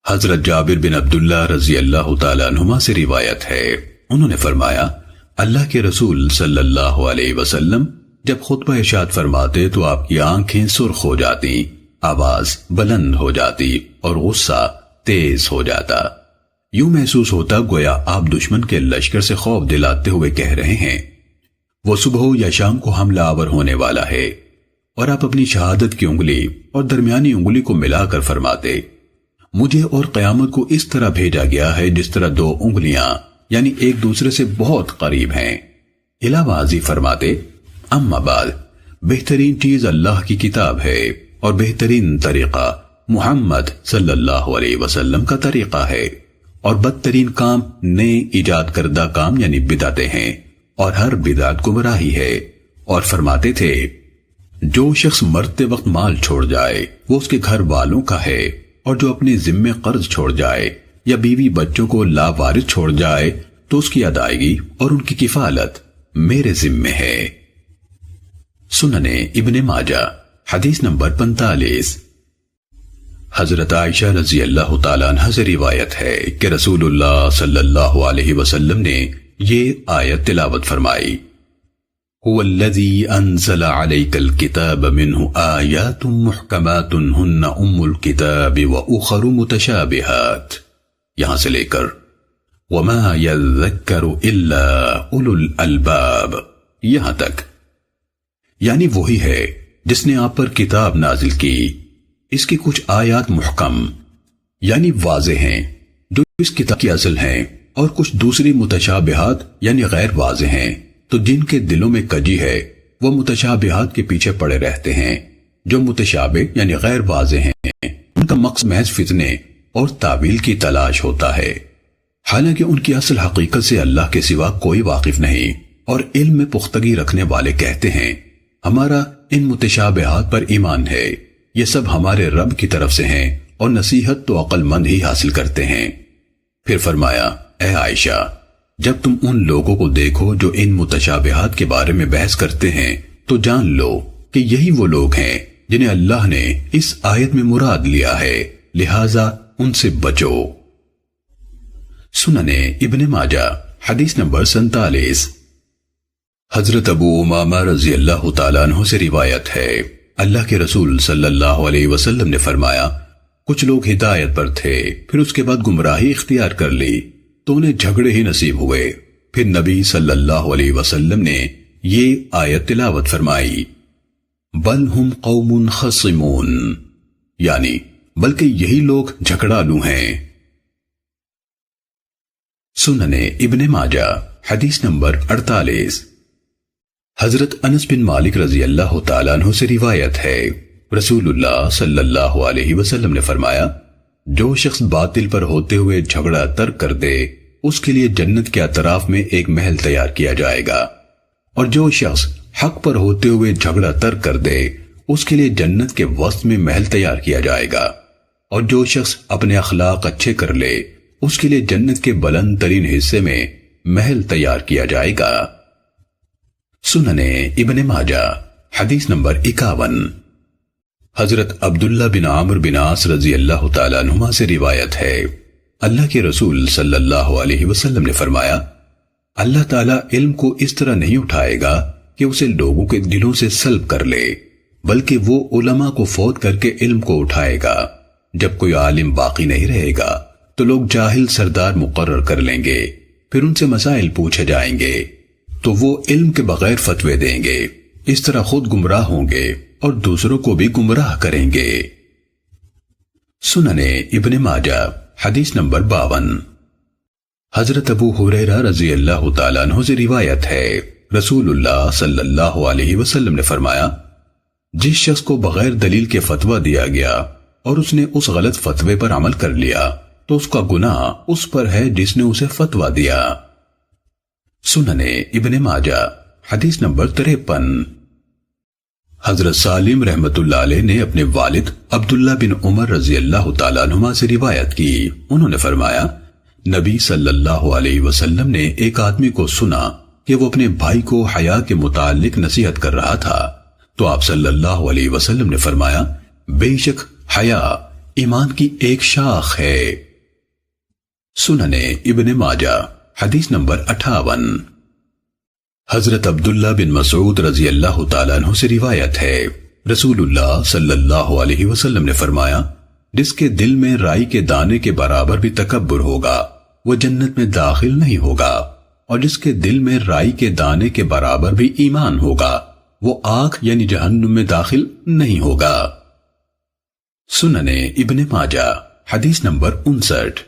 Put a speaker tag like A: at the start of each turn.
A: حضرت جابر بن عبداللہ رضی اللہ تعالیٰ عنہما سے روایت ہے، انہوں نے فرمایا اللہ کے رسول صلی اللہ علیہ وسلم جب خطبہ ارشاد فرماتے تو آپ کی آنکھیں سرخ ہو جاتی، آواز بلند ہو جاتی اور غصہ تیز ہو جاتا، یوں محسوس ہوتا گویا آپ دشمن کے لشکر سے خوف دلاتے ہوئے کہہ رہے ہیں وہ صبح یا شام کو حملہ آور ہونے والا ہے، اور آپ اپنی شہادت کی انگلی اور درمیانی انگلی کو ملا کر فرماتے مجھے اور قیامت کو اس طرح بھیجا گیا ہے جس طرح دو انگلیاں یعنی ایک دوسرے سے بہت قریب ہیں۔ علاوہ ازیں فرماتے اما بعد بہترین چیز اللہ کی کتاب ہے اور بہترین طریقہ محمد صلی اللہ علیہ وسلم کا طریقہ ہے، اور بدترین کام نئے ایجاد کردہ کام یعنی بدعتیں ہیں، اور ہر بدعت گمراہی ہے۔ اور فرماتے تھے جو شخص مرتے وقت مال چھوڑ جائے وہ اس کے گھر والوں کا ہے، اور جو اپنے ذمے قرض چھوڑ جائے یا بیوی بچوں کو لاوارث چھوڑ جائے تو اس کی ادائیگی اور ان کی کفالت میرے ذمے ہے۔ سنن ابن ماجہ حدیث نمبر 45۔ حضرت عائشہ رضی اللہ تعالیٰ عنہ سے روایت ہے کہ رسول اللہ صلی اللہ علیہ وسلم نے یہ آیت تلاوت فرمائی هو الذي انزل عليك الكتاب منه آيات محكمات هن ام الكتاب واخر متشابهات، یہاں سے لے کر وما يذكر الا اولو الالباب یہاں تک، یعنی وہی ہے جس نے آپ پر کتاب نازل کی، اس کی کچھ آیات محکم یعنی واضح ہیں جو اس کتاب کی اصل ہیں، اور کچھ دوسری متشابہات یعنی غیر واضح ہیں تو جن کے دلوں میں کجی ہے وہ متشابہات کے پیچھے پڑے رہتے ہیں۔ جو متشابہ یعنی غیر واضح ہیں ان کا مقصد محض فتنے اور تعویل کی تلاش ہوتا ہے، حالانکہ ان کی اصل حقیقت سے اللہ کے سوا کوئی واقف نہیں، اور علم میں پختگی رکھنے والے کہتے ہیں ہمارا ان متشابہات پر ایمان ہے، یہ سب ہمارے رب کی طرف سے ہیں اور نصیحت تو عقل مند ہی حاصل کرتے ہیں۔ پھر فرمایا اے عائشہ جب تم ان لوگوں کو دیکھو جو ان متشابہات کے بارے میں بحث کرتے ہیں تو جان لو کہ یہی وہ لوگ ہیں جنہیں اللہ نے اس آیت میں مراد لیا ہے، لہٰذا ان سے بچو۔ سنن ابن ماجہ حدیث نمبر 47۔ حضرت ابو امامہ رضی اللہ تعالیٰ عنہ سے روایت ہے اللہ کے رسول صلی اللہ علیہ وسلم نے فرمایا کچھ لوگ ہدایت پر تھے پھر اس کے بعد گمراہی اختیار کر لی تو انہیں جھگڑے ہی نصیب ہوئے، پھر نبی صلی اللہ علیہ وسلم نے یہ آیت تلاوت فرمائی بل ہم قوم خصمون، یعنی بلکہ یہی لوگ جھگڑالو ہیں۔ سنن ابن ماجہ حدیث نمبر 48۔ حضرت انس بن مالک رضی اللہ تعالیٰ عنہ سے روایت ہے رسول اللہ صلی اللہ علیہ وسلم نے فرمایا جو شخص باطل پر ہوتے ہوئے جھگڑا ترک کر دے اس کے لیے جنت کے اطراف میں ایک محل تیار کیا جائے گا، اور جو شخص حق پر ہوتے ہوئے جھگڑا ترک کر دے اس کے لیے جنت کے وسط میں محل تیار کیا جائے گا، اور جو شخص اپنے اخلاق اچھے کر لے اس کے لیے جنت کے بلند ترین حصے میں محل تیار کیا جائے گا۔ سنن ابن ماجہ حدیث نمبر 51۔ حضرت عبداللہ بن عامر بن عاص رضی اللہ تعالیٰ عنہما سے روایت ہے اللہ کے رسول صلی اللہ علیہ وسلم نے فرمایا اللہ تعالیٰ علم کو اس طرح نہیں اٹھائے گا کہ اسے لوگوں کے دلوں سے سلب کر لے، بلکہ وہ علماء کو فوت کر کے علم کو اٹھائے گا۔ جب کوئی عالم باقی نہیں رہے گا تو لوگ جاہل سردار مقرر کر لیں گے، پھر ان سے مسائل پوچھے جائیں گے تو وہ علم کے بغیر فتوے دیں گے، اس طرح خود گمراہ ہوں گے اور دوسروں کو بھی گمراہ کریں گے۔ سنن ابن ماجہ حدیث نمبر 52۔ حضرت ابو ہریرہ رضی اللہ تعالیٰ عنہ سے روایت ہے رسول اللہ صلی اللہ علیہ وسلم نے فرمایا جس شخص کو بغیر دلیل کے فتویٰ دیا گیا اور اس نے اس غلط فتوے پر عمل کر لیا تو اس کا گناہ اس پر ہے جس نے اسے فتویٰ دیا۔ سنن ابن ماجہ حدیث نمبر 53۔ حضرت سالم رحمت اللہ علیہ نے اپنے والد عبداللہ بن عمر رضی اللہ تعالیٰ عنہما سے روایت کی، انہوں نے فرمایا نبی صلی اللہ علیہ وسلم نے ایک آدمی کو سنا کہ وہ اپنے بھائی کو حیا کے متعلق نصیحت کر رہا تھا، تو آپ صلی اللہ علیہ وسلم نے فرمایا بے شک حیا ایمان کی ایک شاخ ہے۔ سننے ابن ماجہ حدیث نمبر 58۔ حضرت عبداللہ بن مسعود رضی اللہ تعالیٰ عنہ سے روایت ہے، رسول اللہ صلی اللہ علیہ وسلم نے فرمایا، جس کے دل میں رائی کے دانے کے برابر بھی تکبر ہوگا وہ جنت میں داخل نہیں ہوگا، اور جس کے دل میں رائی کے دانے کے برابر بھی ایمان ہوگا وہ آگ یعنی جہنم میں داخل نہیں ہوگا۔ سننے ابن ماجہ حدیث نمبر 59۔